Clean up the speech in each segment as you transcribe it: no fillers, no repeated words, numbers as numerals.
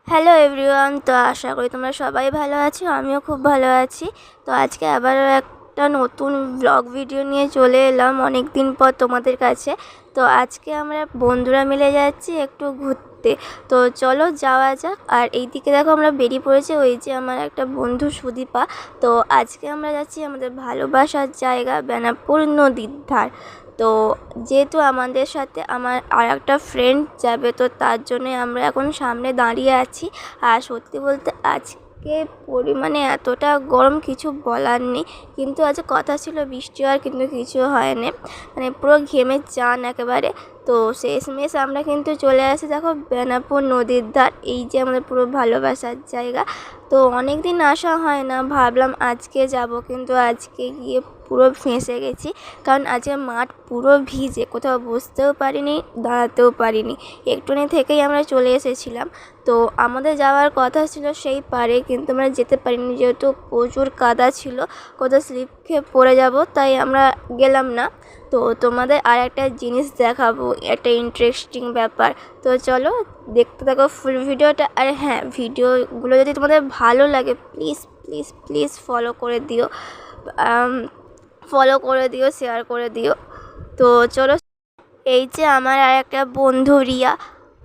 Hello everyone, তো আশা করি তোমরা সবাই ভালো আছো। আমিও খুব ভালো আছি। তো আজকে আবারও একটা নতুন ব্লগ ভিডিও নিয়ে চলে এলাম অনেক দিন পর তোমাদের কাছে। তো আজকে আমরা বন্ধুরা মিলে যাচ্ছি একটু ঘুরতে। তো চলো যাওয়া যাক। আর এইদিকে দেখো আমরা বেরিয়ে পড়েছি, ওই যে আমার একটা বন্ধু সুদীপা। তো আজকে আমরা যাচ্ছি আমাদের ভালোবাসার জায়গা বেনাপুর নদীর ধার। তো যেহেতু আমাদের সাথে আমার আর একটা ফ্রেন্ড যাবে, তো তার জন্যে আমরা এখন সামনে দাঁড়িয়ে আছি। আর সত্যি বলতে আজকে পরিমাণে এতটা গরম কিছু বলার নেই, কিন্তু আজ কথা ছিল বৃষ্টি হওয়ার, কিন্তু কিছু হয়নি। মানে পুরো ঘেমে চান একেবারে। তো শেষমেশ আমরা কিন্তু চলে আসি দেখো বেনাপুর নদীর ধার, এই যে আমাদের পুরো ভালোবাসার জায়গা। তো অনেক দিন আসা হয় না, ভাবলাম আজকে যাব, কিন্তু আজকে গিয়ে পুরো ফেঁসে গেছি। কারণ আজকে মাঠ পুরো ভিজে, কোথাও বসতেও পারিনি, দাঁড়াতেও পারিনি। একটুখানি থেকেই আমরা চলে এসেছিলাম। তো আমাদের যাওয়ার কথা ছিল সেই পারে, কিন্তু আমরা যেতে পারিনি যেহেতু প্রচুর কাদা ছিল, কোথাও স্লিপ খেয়ে পড়ে যাব, তাই আমরা গেলাম না। তো তোমাদের আর একটা জিনিস দেখাবো, একটা ইন্টারেস্টিং ব্যাপার। তো চলো দেখতে থাকো ফুল ভিডিওটা। আর হ্যাঁ, ভিডিওগুলো যদি তোমাদের ভালো লাগে প্লিজ প্লিজ প্লিজ ফলো করে দিও, শেয়ার করে দিও। তো চলো, এই যে আমার আর একটা বন্ধু রিয়া,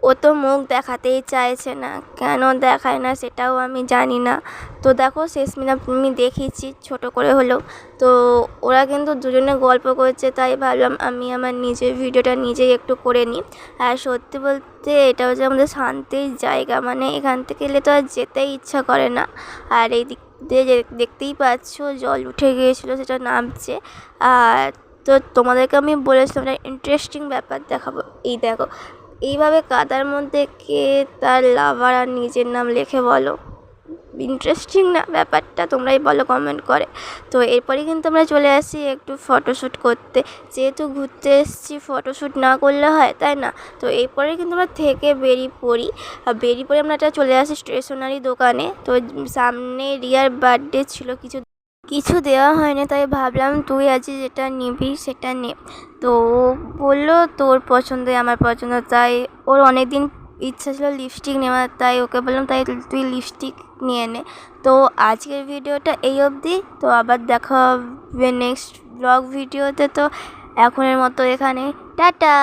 ও তো মুখ দেখাতেই চাইছে না, কেন দেখায় না সেটাও আমি জানি না। তো দেখো শেষমেশ আমি দেখিয়েছি ছোট করে হলেও। তো ওরা কিন্তু দুজনে গল্প করছে, তাই ভাবলাম আমি আমার নিজের ভিডিওটা নিজেই একটু করে নিই। আর সত্যি বলতে এটা হচ্ছে আমাদের শান্তির জায়গা, মানে এখান থেকে এলে তো আর যেতেই ইচ্ছা করে না। আর এই দিক দিয়ে দেখতেই পাচ্ছ জল উঠে গিয়েছিলো, সেটা নামছে। আর তো তোমাদেরকে আমি বলেছিলাম একটা ইন্টারেস্টিং ব্যাপার দেখাবো। এই দেখো, এইভাবে কাদার মধ্যে কে তার লাভার আর নিজের নাম লেখে বলো? ইন্টারেস্টিং না ব্যাপারটা? তোমরাই বলো কমেন্ট করে। তো এরপরে কিন্তু আমরা চলে আসি একটু ফটোশ্যুট করতে, যেহেতু ঘুরতে এসেছি ফটোশ্যুট না করলে হয়, তাই না? তো এরপরে কিন্তু আমরা থেকে বেরিয়ে পড়ি। আর বেরিয়ে পড়ে আমরা একটা চলে আসি স্টেশনারি দোকানে। তো সামনে রিয়ার বার্থডে ছিল, কিছু দেওয়া হয়নি, তাই ভাবলাম তুই আজ যেটা নিবি সেটা নে। তো ও বললো তোর পছন্দ আমার পছন্দ, তাই ওর অনেক দিন ইচ্ছা ছিল লিপস্টিক নেওয়ার, তাই ওকে বললাম তাই তুই লিপস্টিক নিয়ে নে। তো আজকের ভিডিওটা এই অবধি। তো আবার দেখা হবে নেক্সট ব্লগ ভিডিওতে। তো এখনের মতো এখানে টাটা।